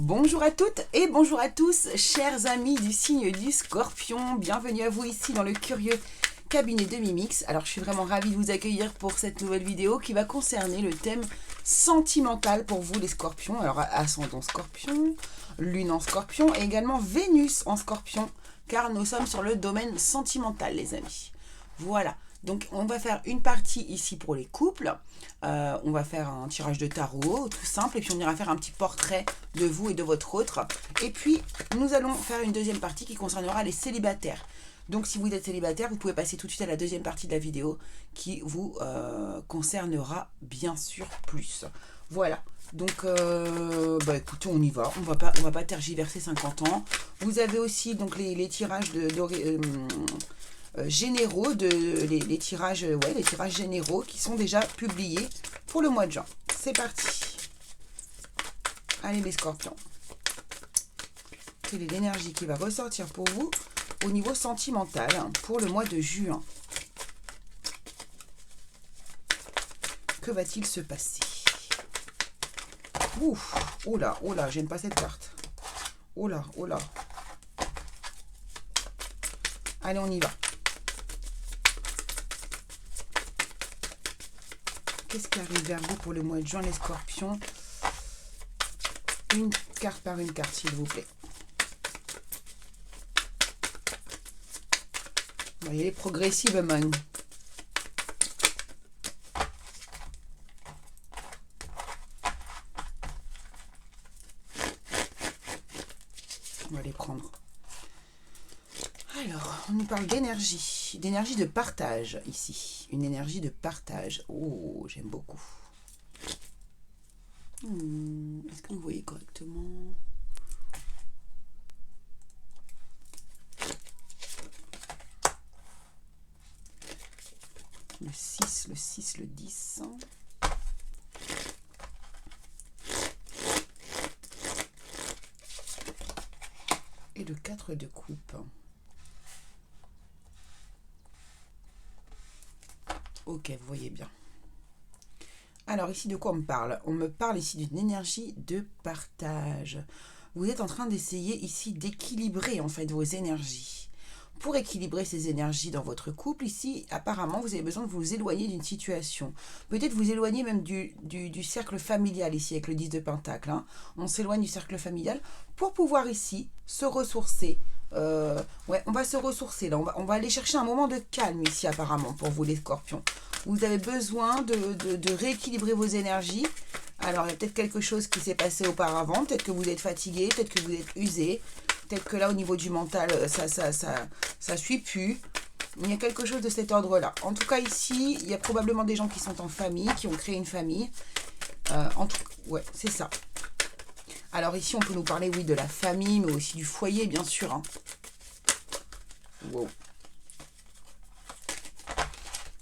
Bonjour à toutes et bonjour à tous, chers amis du signe du Scorpion. Bienvenue à vous ici dans le curieux cabinet de Mimix. Alors, je suis vraiment ravie de vous accueillir pour cette nouvelle vidéo qui va concerner le thème sentimental pour vous les Scorpions. Alors, ascendant Scorpion, Lune en Scorpion et également Vénus en Scorpion, car nous sommes sur le domaine sentimental, les amis. Voilà. Donc, on va faire une partie ici pour les couples. On va faire un tirage de tarot, tout simple. Et puis, on ira faire un petit portrait de vous et de votre autre. Et puis, nous allons faire une deuxième partie qui concernera les célibataires. Donc, si vous êtes célibataire, vous pouvez passer tout de suite à la deuxième partie de la vidéo qui vous concernera bien sûr plus. Voilà. Donc, écoutez, on y va. On va pas tergiverser 50 ans. Vous avez aussi donc les tirages généraux les tirages généraux qui sont déjà publiés pour le mois de juin. C'est parti. Allez les Scorpions. Quelle est l'énergie qui va ressortir pour vous au niveau sentimental pour le mois de juin? Que va-t-il se passer? Ouf, oh là, j'aime pas cette carte. Oh là. Allez, on y va. Qu'est-ce qui arrive vers vous pour le mois de juin, les Scorpions? Une carte par une carte, s'il vous plaît. Vous voyez, progressivement. On va les prendre. Alors, on nous parle d'énergie de partage ici. Une énergie de partage. Oh, j'aime beaucoup. Est-ce que vous voyez correctement? Le 6, le 10. Et le 4 de coupe. Ok, vous voyez bien. Alors, ici, de quoi on me parle? On me parle ici d'une énergie de partage. Vous êtes en train d'essayer ici d'équilibrer, en fait, vos énergies. Pour équilibrer ces énergies dans votre couple, ici, apparemment, vous avez besoin de vous éloigner d'une situation. Peut-être vous éloigner même du cercle familial, ici, avec le 10 de Pentacle. Hein. On s'éloigne du cercle familial pour pouvoir, ici, se ressourcer. On va se ressourcer là, on va aller chercher un moment de calme ici apparemment pour vous les Scorpions. Vous avez besoin de rééquilibrer vos énergies. Alors il y a peut-être quelque chose qui s'est passé auparavant, peut-être que vous êtes fatigué, peut-être que vous êtes usé, peut-être que là au niveau du mental ça suit plus. Il y a quelque chose de cet ordre là. En tout cas ici, il y a probablement des gens qui sont en famille, qui ont créé une famille. Ouais, c'est ça. Alors ici, on peut nous parler, oui, de la famille, mais aussi du foyer, bien sûr. Hein. Wow.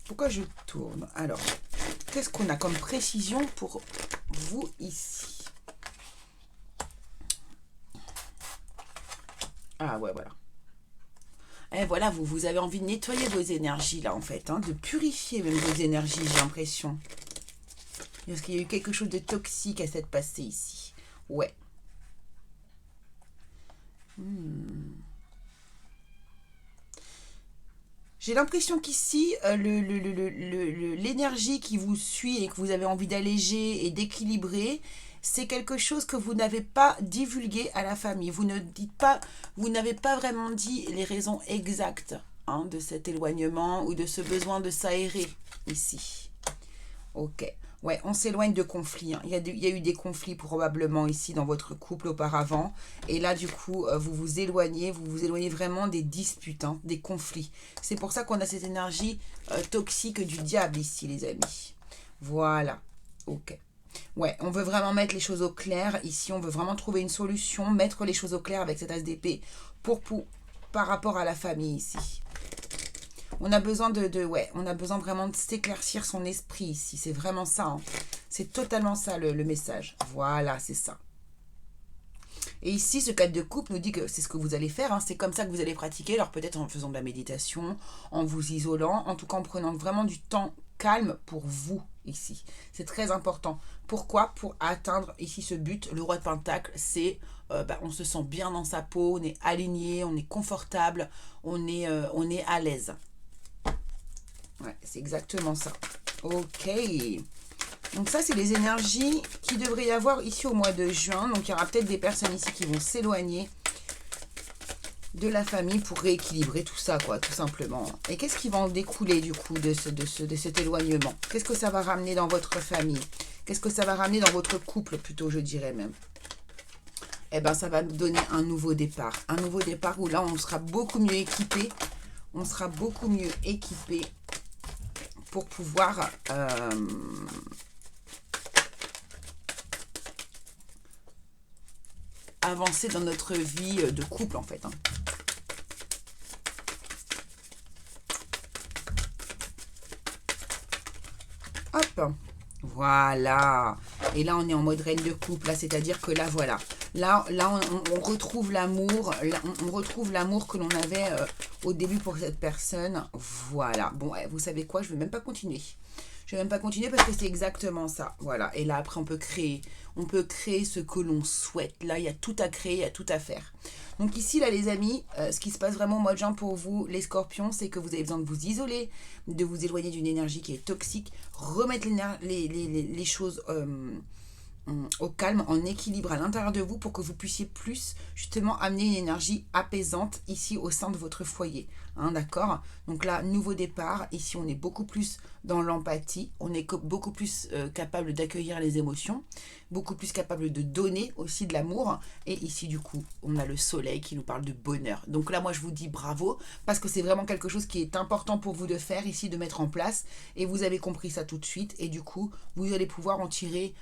Pourquoi je tourne? Alors, qu'est-ce qu'on a comme précision pour vous ici? Ah ouais, voilà. Et voilà, vous avez envie de nettoyer vos énergies, là, en fait. Hein, de purifier même vos énergies, j'ai l'impression. Parce qu'il y a eu quelque chose de toxique à s'être passé ici. Ouais. J'ai l'impression qu'ici, l'énergie qui vous suit et que vous avez envie d'alléger et d'équilibrer, c'est quelque chose que vous n'avez pas divulgué à la famille. Vous n'avez pas vraiment dit les raisons exactes de cet éloignement ou de ce besoin de s'aérer ici. Ok. Ouais, on s'éloigne de conflits. Hein. Il y a eu des conflits probablement ici dans votre couple auparavant. Et là, du coup, vous vous éloignez vraiment des disputes, hein, des conflits. C'est pour ça qu'on a cette énergie toxique du diable ici, les amis. Voilà. Ok. Ouais, on veut vraiment mettre les choses au clair. Ici, on veut vraiment trouver une solution, mettre les choses au clair avec cet as d'épée par rapport à la famille ici. On a besoin on a besoin vraiment de s'éclaircir son esprit ici. C'est vraiment ça. Hein. C'est totalement ça le message. Voilà, c'est ça. Et ici, ce 4 de coupe nous dit que c'est ce que vous allez faire. Hein. C'est comme ça que vous allez pratiquer. Alors peut-être en faisant de la méditation, en vous isolant, en tout cas en prenant vraiment du temps calme pour vous ici. C'est très important. Pourquoi? Pour atteindre ici ce but. Le roi de Pentacle, c'est on se sent bien dans sa peau, on est aligné, on est confortable, on est à l'aise. Ouais, c'est exactement ça. Ok. Donc ça, c'est les énergies qui devrait y avoir ici au mois de juin. Donc il y aura peut-être des personnes ici qui vont s'éloigner de la famille pour rééquilibrer tout ça, quoi, tout simplement. Et qu'est-ce qui va en découler du coup de cet éloignement? Qu'est-ce que ça va ramener dans votre famille? Qu'est-ce que ça va ramener dans votre couple, plutôt, je dirais même? Eh bien, ça va nous donner un nouveau départ. Un nouveau départ où là, on sera beaucoup mieux équipé. On sera beaucoup mieux équipé pour pouvoir avancer dans notre vie de couple, en fait. Hein. Hop, voilà. Et là, on est en mode reine de couple, là, c'est-à-dire que là, voilà. Là on retrouve l'amour, on retrouve l'amour que l'on avait au début pour cette personne. Voilà. Bon, vous savez quoi, je ne vais même pas continuer. Je ne vais même pas continuer parce que c'est exactement ça. Voilà. Et là, après, on peut créer ce que l'on souhaite. Là, il y a tout à créer, il y a tout à faire. Donc ici, là, les amis, ce qui se passe vraiment au mois de juin pour vous, les scorpions, c'est que vous avez besoin de vous isoler, de vous éloigner d'une énergie qui est toxique, remettre les choses au calme, en équilibre à l'intérieur de vous pour que vous puissiez plus justement amener une énergie apaisante ici au sein de votre foyer. Hein, d'accord? Donc là, nouveau départ. Ici, on est beaucoup plus dans l'empathie. On est beaucoup plus capable d'accueillir les émotions, beaucoup plus capable de donner aussi de l'amour. Et ici, du coup, on a le soleil qui nous parle de bonheur. Donc là, moi, je vous dis bravo parce que c'est vraiment quelque chose qui est important pour vous de faire ici, de mettre en place. Et vous avez compris ça tout de suite. Et du coup, vous allez pouvoir en tirer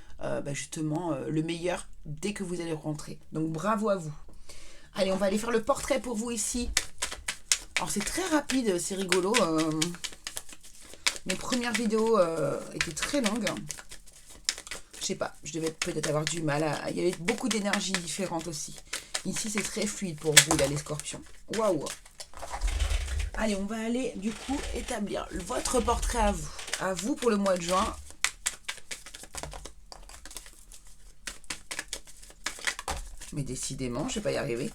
justement le meilleur dès que vous allez rentrer. Donc bravo à vous. Allez, on va aller faire le portrait pour vous ici. Alors c'est très rapide, c'est rigolo. Mes premières vidéos étaient très longues. Je sais pas, je devais peut-être avoir du mal à... Il y avait beaucoup d'énergies différentes aussi. Ici c'est très fluide pour vous là les scorpions. Waouh. Allez, on va aller du coup établir votre portrait à vous. À vous pour le mois de juin. Mais décidément, je ne vais pas y arriver.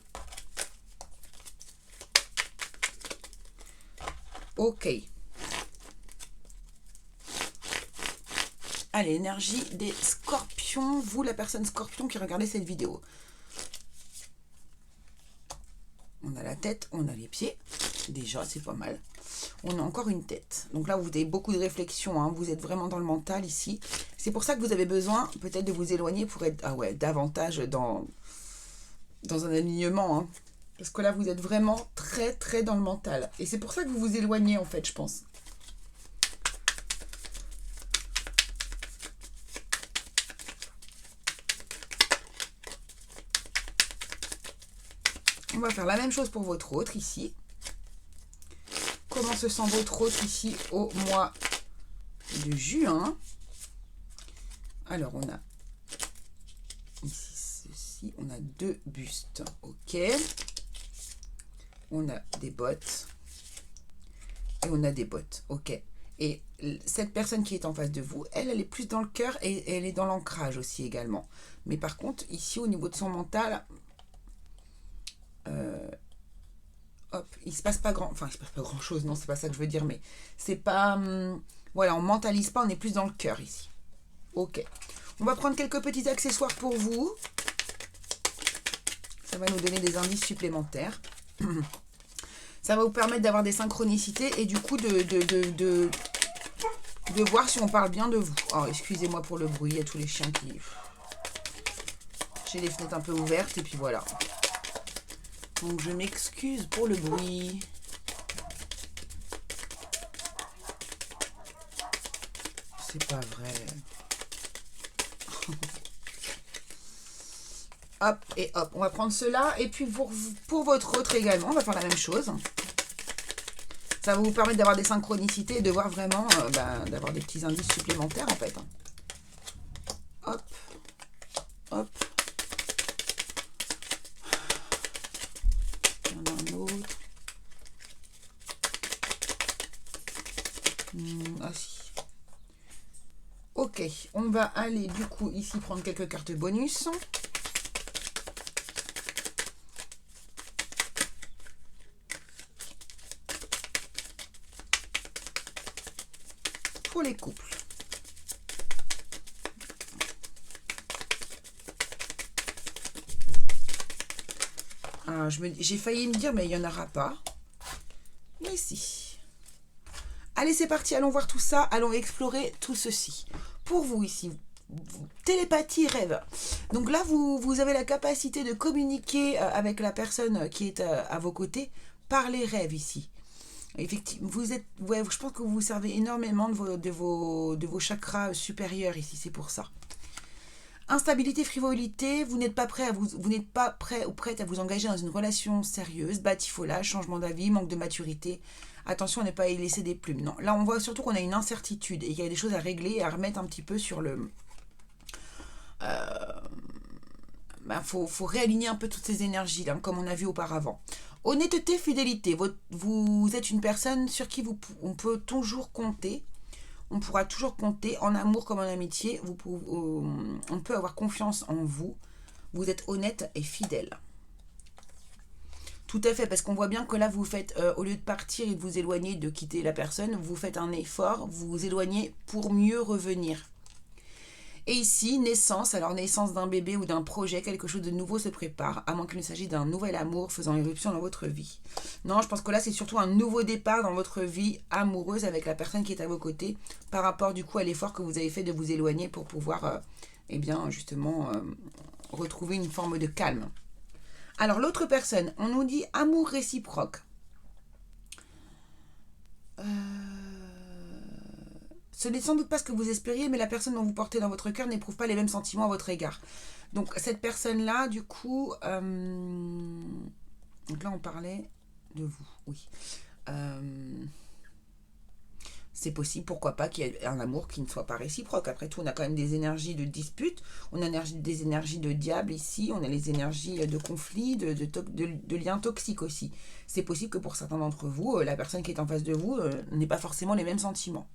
Ok. Allez, énergie des scorpions. Vous, la personne scorpion qui regardez cette vidéo. On a la tête, on a les pieds. Déjà, c'est pas mal. On a encore une tête. Donc là, vous avez beaucoup de réflexion. Hein. Vous êtes vraiment dans le mental ici. C'est pour ça que vous avez besoin peut-être de vous éloigner pour être davantage dans un alignement. Hein. Parce que là, vous êtes vraiment très, très dans le mental. Et c'est pour ça que vous vous éloignez, en fait, je pense. On va faire la même chose pour votre autre, ici. Comment se sent votre autre, ici, au mois de juin? Alors, on a ici ceci. On a 2 bustes. Ok. On a des bottes. Et on a des bottes. Ok. Et cette personne qui est en face de vous, elle est plus dans le cœur et elle est dans l'ancrage aussi également. Mais par contre, ici, au niveau de son mental, hop, il se passe pas grand... Enfin, il se passe pas grand-chose, non, c'est pas ça que je veux dire, mais c'est pas... voilà, on mentalise pas, on est plus dans le cœur ici. Ok. On va prendre quelques petits accessoires pour vous. Ça va nous donner des indices supplémentaires. Ça va vous permettre d'avoir des synchronicités et du coup de voir si on parle bien de vous. Oh, excusez-moi pour le bruit, il y a tous les chiens qui... J'ai les fenêtres un peu ouvertes et puis voilà. Donc je m'excuse pour le bruit. C'est pas vrai. Hop et hop. On va prendre cela. Et puis pour votre autre également, on va faire la même chose. Ça va vous permettre d'avoir des synchronicités et de voir vraiment, d'avoir des petits indices supplémentaires en fait. Hop. Hop. Il y en a un autre. Ah si. Ok, on va aller du coup ici prendre quelques cartes bonus. Pour les couples. Ah, j'ai failli me dire, mais il n'y en aura pas. Mais si. Allez, c'est parti, allons voir tout ça, allons explorer tout ceci. Pour vous ici, télépathie, rêve. Donc là, vous avez la capacité de communiquer avec la personne qui est à vos côtés par les rêves ici. Effectivement, je pense que vous vous servez énormément de vos chakras supérieurs ici, c'est pour ça. Instabilité, frivolité, vous n'êtes pas prêt ou prête à vous engager dans une relation sérieuse, batifolage, changement d'avis, manque de maturité. Attention à ne pas y laisser des plumes. Non, là on voit surtout qu'on a une incertitude et qu'il y a des choses à régler et à remettre un petit peu sur le... faut réaligner un peu toutes ces énergies là, comme on a vu auparavant. Honnêteté, fidélité. Vous êtes une personne sur qui on peut toujours compter. On pourra toujours compter en amour comme en amitié. On peut avoir confiance en vous. Vous êtes honnête et fidèle. Tout à fait, parce qu'on voit bien que là, vous faites, au lieu de partir et de vous éloigner, de quitter la personne, vous faites un effort, vous vous éloignez pour mieux revenir. Et ici, naissance, alors naissance d'un bébé ou d'un projet, quelque chose de nouveau se prépare, à moins qu'il ne s'agisse d'un nouvel amour faisant irruption dans votre vie. Non, je pense que là, c'est surtout un nouveau départ dans votre vie amoureuse avec la personne qui est à vos côtés, par rapport du coup à l'effort que vous avez fait de vous éloigner pour pouvoir, retrouver une forme de calme. Alors, l'autre personne, on nous dit amour réciproque. Ce n'est sans doute pas ce que vous espériez, mais la personne dont vous portez dans votre cœur n'éprouve pas les mêmes sentiments à votre égard. Donc cette personne-là, du coup... donc là, on parlait de vous, oui. C'est possible, pourquoi pas, qu'il y ait un amour qui ne soit pas réciproque. Après tout, on a quand même des énergies de dispute, on a des énergies de diable ici, on a les énergies de conflit, de liens toxiques aussi. C'est possible que pour certains d'entre vous, la personne qui est en face de vous n'ait pas forcément les mêmes sentiments.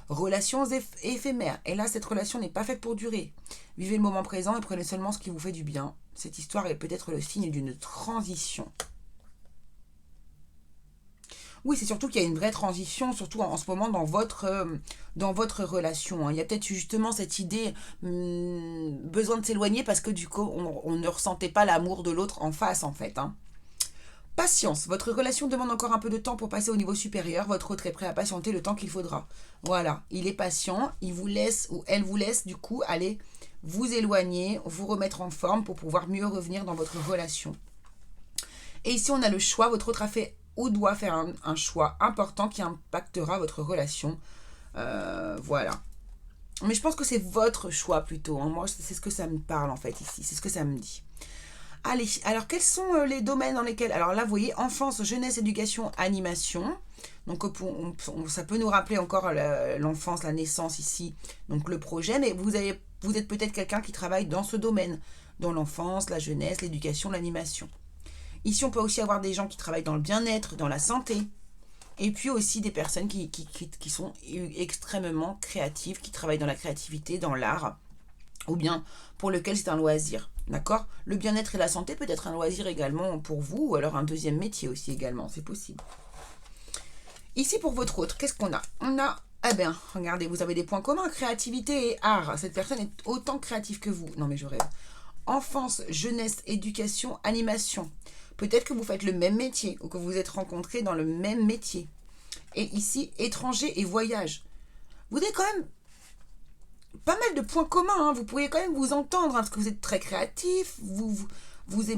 Relations éphémères. Et là, cette relation n'est pas faite pour durer. Vivez le moment présent et prenez seulement ce qui vous fait du bien. Cette histoire est peut-être le signe d'une transition. Oui, c'est surtout qu'il y a une vraie transition, surtout en ce moment dans votre relation. Il y a peut-être justement cette idée, besoin de s'éloigner parce que du coup, on ne ressentait pas l'amour de l'autre en face, en fait. Patience, votre relation demande encore un peu de temps pour passer au niveau supérieur, votre autre est prêt à patienter le temps qu'il faudra. Voilà, il est patient, il vous laisse ou elle vous laisse du coup aller vous éloigner, vous remettre en forme pour pouvoir mieux revenir dans votre relation. Et ici on a le choix, votre autre a fait ou doit faire un choix important qui impactera votre relation. Voilà. Mais je pense que c'est votre choix plutôt. Moi c'est ce que ça me parle en fait ici, c'est ce que ça me dit. Allez, alors quels sont les domaines dans lesquels... Alors là, vous voyez, enfance, jeunesse, éducation, animation. Donc ça peut nous rappeler encore l'enfance, la naissance ici, donc le projet. Mais vous êtes peut-être quelqu'un qui travaille dans ce domaine, dans l'enfance, la jeunesse, l'éducation, l'animation. Ici, on peut aussi avoir des gens qui travaillent dans le bien-être, dans la santé. Et puis aussi des personnes qui sont extrêmement créatives, qui travaillent dans la créativité, dans l'art, ou bien pour lequel c'est un loisir. D'accord ? Le bien-être et la santé peut être un loisir également pour vous, ou alors un deuxième métier aussi également, c'est possible. Ici pour votre autre, qu'est-ce qu'on a ? On a, regardez, vous avez des points communs, créativité et art. Cette personne est autant créative que vous. Non mais je rêve. Enfance, jeunesse, éducation, animation. Peut-être que vous faites le même métier, ou que vous êtes rencontrés dans le même métier. Et ici, étranger et voyage. Vous avez quand même pas mal de points communs, vous pourriez quand même vous entendre, parce que vous êtes très créatif,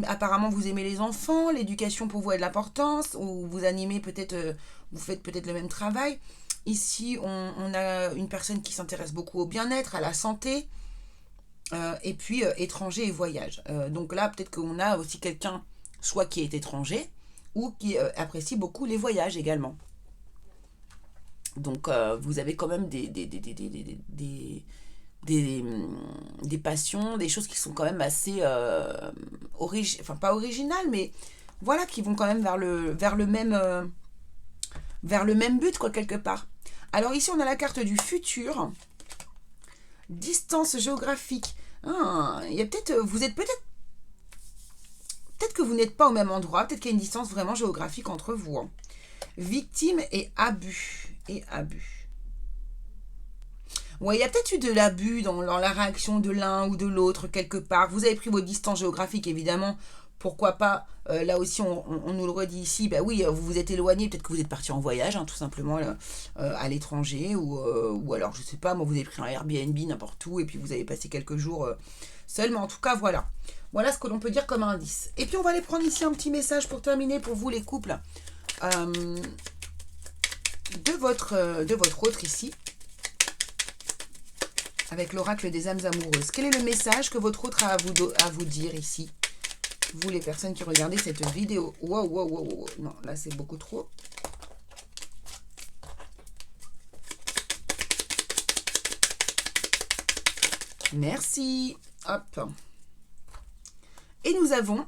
apparemment vous aimez les enfants, l'éducation pour vous a de l'importance, ou vous animez peut-être, vous faites peut-être le même travail. Ici, on a une personne qui s'intéresse beaucoup au bien-être, à la santé, et puis étranger et voyage. Donc là, peut-être qu'on a aussi quelqu'un, soit qui est étranger, ou qui apprécie beaucoup les voyages également. Donc vous avez quand même des passions, des choses qui sont quand même assez pas originales, mais voilà, qui vont quand même vers le même but, quoi, quelque part. Alors ici on a la carte du futur. Distance géographique. Ah, il y a peut-être, vous êtes peut-être que vous n'êtes pas au même endroit, peut-être qu'il y a une distance vraiment géographique entre vous. Hein. Victime et abus. Ouais, il y a peut-être eu de l'abus dans la réaction de l'un ou de l'autre quelque part. Vous avez pris vos distances géographiques, évidemment. Pourquoi pas là aussi, on nous le redit ici. Bah oui, vous vous êtes éloigné. Peut-être que vous êtes parti en voyage, hein, tout simplement, là, à l'étranger. Ou alors, je sais pas, moi, vous avez pris un Airbnb n'importe où. Et puis, vous avez passé quelques jours seul. Mais en tout cas, voilà. Voilà ce que l'on peut dire comme indice. Et puis, on va aller prendre ici un petit message pour terminer pour vous, les couples. De votre autre ici. Avec l'oracle des âmes amoureuses. Quel est le message que votre autre a à vous dire ici? Vous, les personnes qui regardez cette vidéo. Wow. Non, là, c'est beaucoup trop. Merci. Hop. Et nous avons...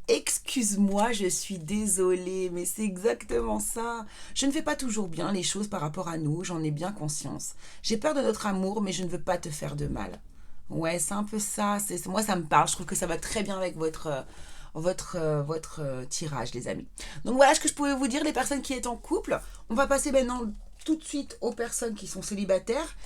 Excuse-moi, je suis désolée, mais c'est exactement ça. Je ne fais pas toujours bien les choses par rapport à nous, j'en ai bien conscience. J'ai peur de notre amour, mais je ne veux pas te faire de mal. Ouais, c'est un peu ça. Moi, ça me parle. Je trouve que ça va très bien avec votre tirage, les amis. Donc voilà ce que je pouvais vous dire, les personnes qui sont en couple. On va passer maintenant tout de suite aux personnes qui sont célibataires.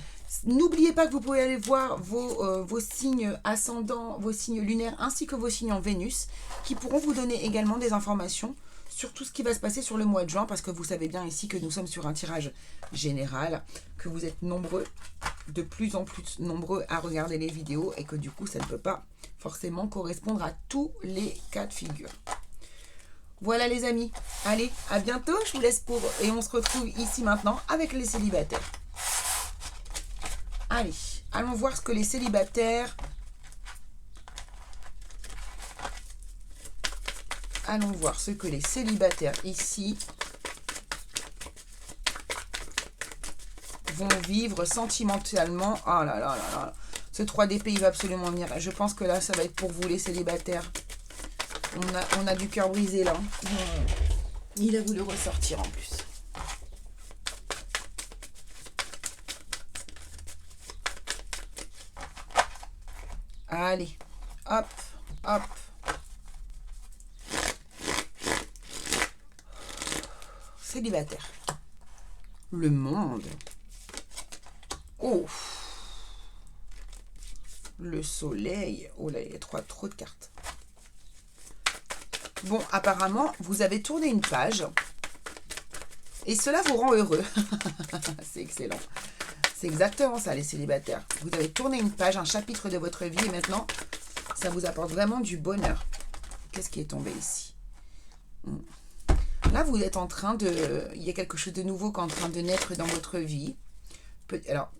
N'oubliez pas que vous pouvez aller voir vos signes ascendants, vos signes lunaires ainsi que vos signes en Vénus qui pourront vous donner également des informations sur tout ce qui va se passer sur le mois de juin parce que vous savez bien ici que nous sommes sur un tirage général, que vous êtes nombreux, de plus en plus nombreux à regarder les vidéos et que du coup ça ne peut pas forcément correspondre à tous les cas de figure. Voilà les amis, allez, à bientôt, je vous laisse et on se retrouve ici maintenant avec les célibataires. Allez, allons voir ce que les célibataires... Allons voir ce que les célibataires ici vont vivre sentimentalement. Oh là là là là. Ce 3 d'épée, il va absolument venir. Je pense que là, ça va être pour vous les célibataires. On a du cœur brisé là. Il a voulu ressortir en plus. Allez, hop, hop. Célibataire. Le monde. Oh. Le soleil. Oh là, il y a trop de cartes. Bon, apparemment, vous avez tourné une page. Et cela vous rend heureux. C'est excellent. C'est exactement ça, les célibataires. Vous avez tourné une page, un chapitre de votre vie. Et maintenant, ça vous apporte vraiment du bonheur. Qu'est-ce qui est tombé ici? Là, vous êtes en train de... Il y a quelque chose de nouveau qui est en train de naître dans votre vie. Alors,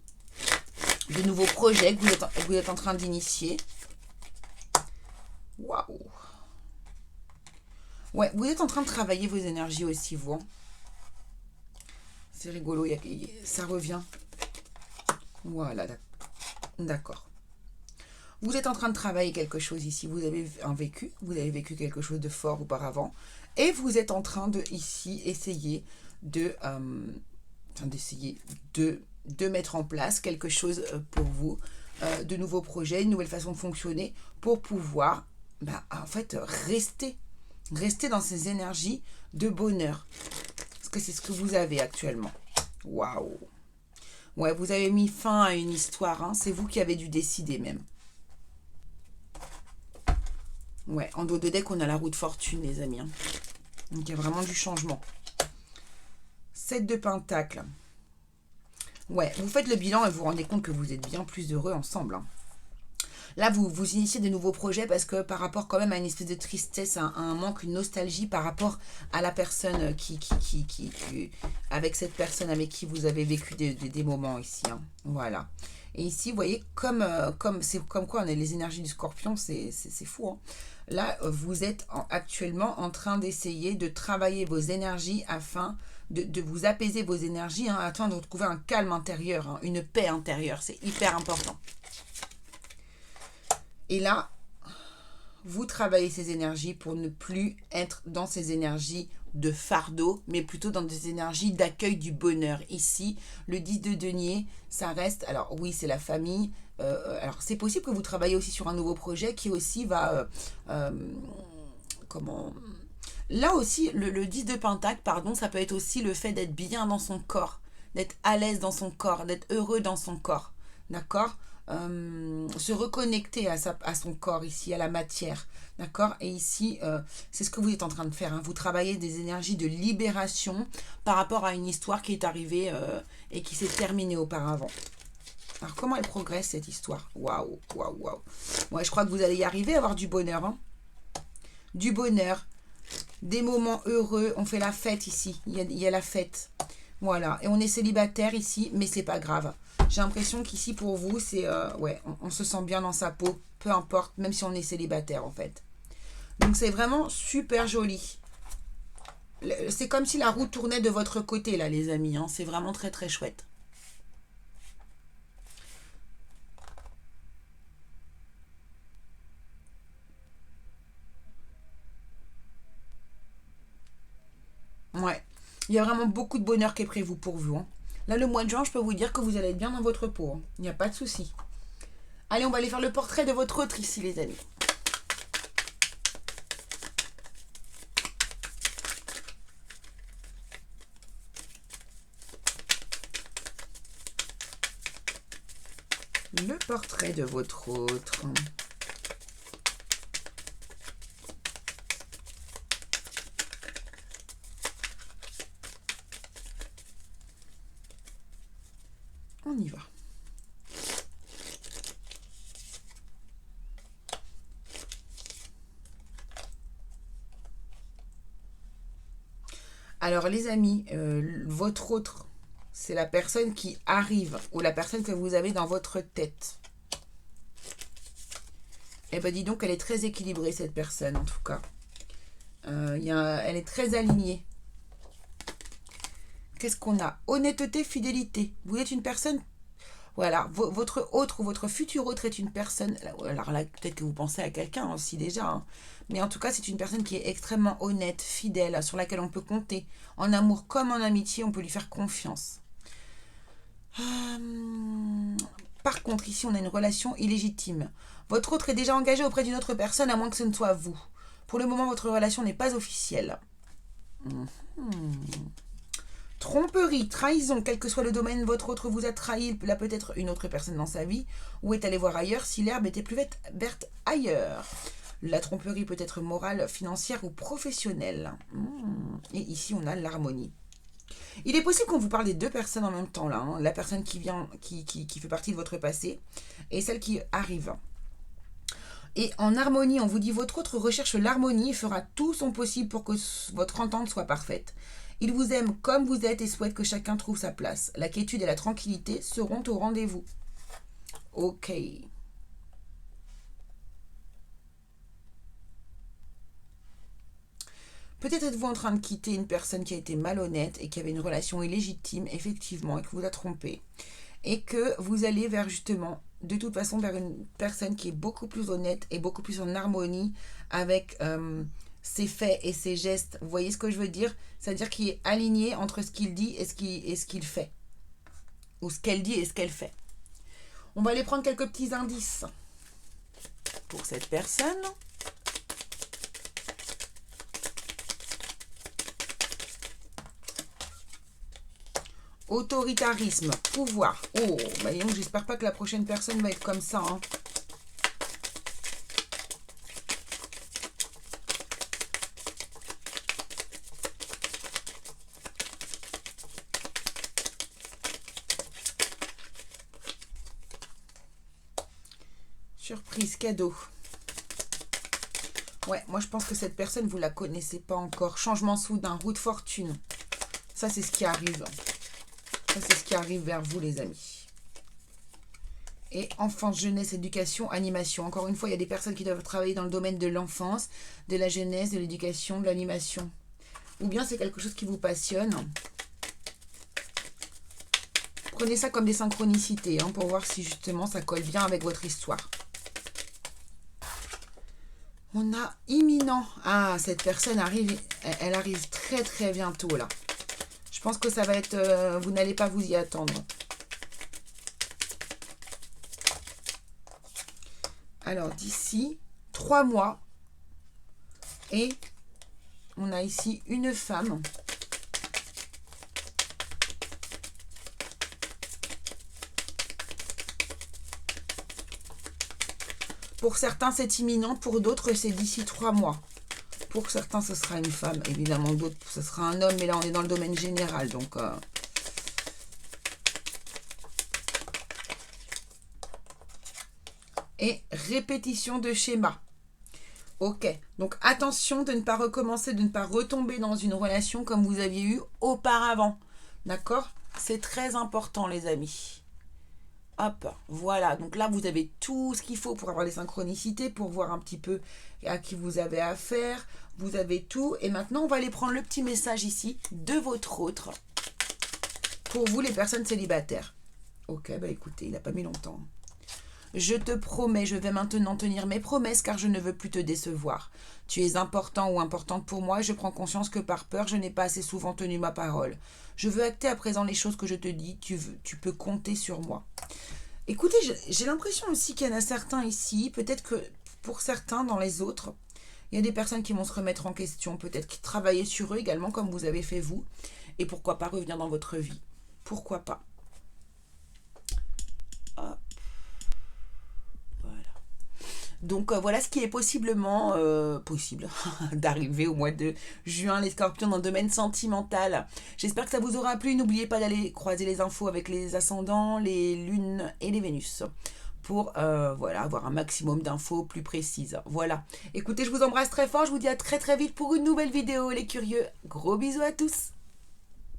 de nouveaux projets que vous êtes en train d'initier. Waouh! Ouais, vous êtes en train de travailler vos énergies aussi, vous. Hein. C'est rigolo, ça revient. Voilà, d'accord. Vous êtes en train de travailler quelque chose ici. Vous avez vécu quelque chose de fort auparavant. Et vous êtes en train de, ici, essayer de mettre en place quelque chose pour vous, de nouveaux projets, une nouvelle façon de fonctionner pour pouvoir, en fait, rester dans ces énergies de bonheur. Parce que c'est ce que vous avez actuellement. Waouh! Ouais, vous avez mis fin à une histoire. Hein. C'est vous qui avez dû décider même. Ouais, en dos de deck, on a la roue de fortune, les amis. Hein. Donc, il y a vraiment du changement. 7 de pentacles. Ouais, vous faites le bilan et vous vous rendez compte que vous êtes bien plus heureux ensemble. Hein. Là, vous initiez de nouveaux projets parce que par rapport quand même à une espèce de tristesse, à un manque, une nostalgie par rapport à la personne avec cette personne avec qui vous avez vécu des moments ici. Hein. Voilà. Et ici, vous voyez, comme quoi on a les énergies du scorpion, c'est fou. Hein. Là, vous êtes actuellement en train d'essayer de travailler vos énergies afin de vous apaiser vos énergies, hein, afin de retrouver un calme intérieur, hein, une paix intérieure. C'est hyper important. Et là, vous travaillez ces énergies pour ne plus être dans ces énergies de fardeau, mais plutôt dans des énergies d'accueil du bonheur. Ici, le 10 de denier, ça reste... Alors oui, c'est la famille. Alors c'est possible que vous travaillez aussi sur un nouveau projet qui aussi va... comment... Là aussi, le 10 de pentacle, pardon, ça peut être aussi le fait d'être bien dans son corps, d'être à l'aise dans son corps, d'être heureux dans son corps. D'accord, se reconnecter à son corps ici, à la matière. D'accord. Et ici, c'est ce que vous êtes en train de faire. Hein. Vous travaillez des énergies de libération par rapport à une histoire qui est arrivée et qui s'est terminée auparavant. Alors, comment elle progresse, cette histoire? Waouh, waouh, waouh. Ouais, je crois que vous allez y arriver à avoir du bonheur. Hein. Du bonheur. Des moments heureux. On fait la fête ici. Il y a la fête. Voilà. Et on est célibataire ici, mais c'est pas grave. J'ai l'impression qu'ici, pour vous, c'est... ouais, on se sent bien dans sa peau. Peu importe, même si on est célibataire, en fait. Donc, c'est vraiment super joli. C'est comme si la roue tournait de votre côté, là, les amis. Hein. C'est vraiment très, très chouette. Ouais. Il y a vraiment beaucoup de bonheur qui est prévu pour vous. Hein. Là, le mois de juin, je peux vous dire que vous allez être bien dans votre peau. Hein. Il n'y a pas de souci. Allez, on va aller faire le portrait de votre autre ici, les amis. Le portrait de votre autre. On y va. Alors les amis, votre autre, c'est la personne qui arrive ou la personne que vous avez dans votre tête. Eh bien dis donc, elle est très équilibrée cette personne en tout cas. Elle est très alignée. Qu'est-ce qu'on a? Honnêteté, fidélité. Vous êtes une personne... Voilà, votre autre ou votre futur autre est une personne... Alors là, peut-être que vous pensez à quelqu'un aussi déjà. Hein. Mais en tout cas, c'est une personne qui est extrêmement honnête, fidèle, sur laquelle on peut compter. En amour comme en amitié, on peut lui faire confiance. Par contre, ici, on a une relation illégitime. Votre autre est déjà engagé auprès d'une autre personne, à moins que ce ne soit vous. Pour le moment, votre relation n'est pas officielle. Tromperie, trahison, quel que soit le domaine, votre autre vous a trahi, il a peut-être une autre personne dans sa vie, ou est allé voir ailleurs si l'herbe était plus verte ailleurs. La tromperie peut être morale, financière ou professionnelle. Et ici, on a l'harmonie. Il est possible qu'on vous parle des deux personnes en même temps, là. Hein. La personne qui vient, qui fait partie de votre passé, et celle qui arrive. Et en harmonie, on vous dit, votre autre recherche l'harmonie et fera tout son possible pour que votre entente soit parfaite. Il vous aime comme vous êtes et souhaite que chacun trouve sa place. La quiétude et la tranquillité seront au rendez-vous. Ok. Peut-être êtes-vous en train de quitter une personne qui a été malhonnête et qui avait une relation illégitime, effectivement, et que vous a trompé. Et que vous allez vers justement, de toute façon, vers une personne qui est beaucoup plus honnête et beaucoup plus en harmonie avec... ses faits et ses gestes, vous voyez ce que je veux dire? C'est-à-dire qu'il est aligné entre ce qu'il dit et ce qu'il fait. Ou ce qu'elle dit et ce qu'elle fait. On va aller prendre quelques petits indices pour cette personne. Autoritarisme, pouvoir. Oh, bah donc j'espère pas que la prochaine personne va être comme ça. Hein. Surprise, cadeau. Ouais, moi je pense que cette personne, vous la connaissez pas encore. Changement soudain, roue de fortune. Ça, c'est ce qui arrive. Ça, c'est ce qui arrive vers vous, les amis. Et enfance, jeunesse, éducation, animation. Encore une fois, il y a des personnes qui doivent travailler dans le domaine de l'enfance, de la jeunesse, de l'éducation, de l'animation. Ou bien c'est quelque chose qui vous passionne. Prenez ça comme des synchronicités, hein, pour voir si justement ça colle bien avec votre histoire. On a imminent. Ah, cette personne arrive, elle arrive très très bientôt là. Je pense que ça va être... vous n'allez pas vous y attendre. Alors, d'ici 3 mois. Et on a ici une femme. Pour certains, c'est imminent. Pour d'autres, c'est d'ici 3 mois. Pour certains, ce sera une femme. Évidemment, d'autres, ce sera un homme. Mais là, on est dans le domaine général. Donc... Et répétition de schéma. Ok, donc attention de ne pas recommencer, de ne pas retomber dans une relation comme vous aviez eu auparavant. D'accord? C'est très important, les amis. Hop, voilà. Donc là, vous avez tout ce qu'il faut pour avoir les synchronicités, pour voir un petit peu à qui vous avez affaire. Vous avez tout. Et maintenant, on va aller prendre le petit message ici de votre autre. Pour vous, les personnes célibataires. Ok, bah écoutez, il n'a pas mis longtemps. Je te promets, je vais maintenant tenir mes promesses car je ne veux plus te décevoir. Tu es important ou importante pour moi et je prends conscience que par peur, je n'ai pas assez souvent tenu ma parole. Je veux acter à présent les choses que je te dis, tu peux compter sur moi. Écoutez, j'ai l'impression aussi qu'il y en a certains ici, peut-être que pour certains dans les autres, il y a des personnes qui vont se remettre en question, peut-être qui travaillent sur eux également comme vous avez fait vous, et pourquoi pas revenir dans votre vie. Pourquoi pas. Hop. Donc voilà ce qui est possiblement possible d'arriver au mois de juin, les scorpions, dans le domaine sentimental. J'espère que ça vous aura plu. N'oubliez pas d'aller croiser les infos avec les ascendants, les lunes et les Vénus pour voilà, avoir un maximum d'infos plus précises. Voilà. Écoutez, je vous embrasse très fort. Je vous dis à très très vite pour une nouvelle vidéo, les curieux. Gros bisous à tous.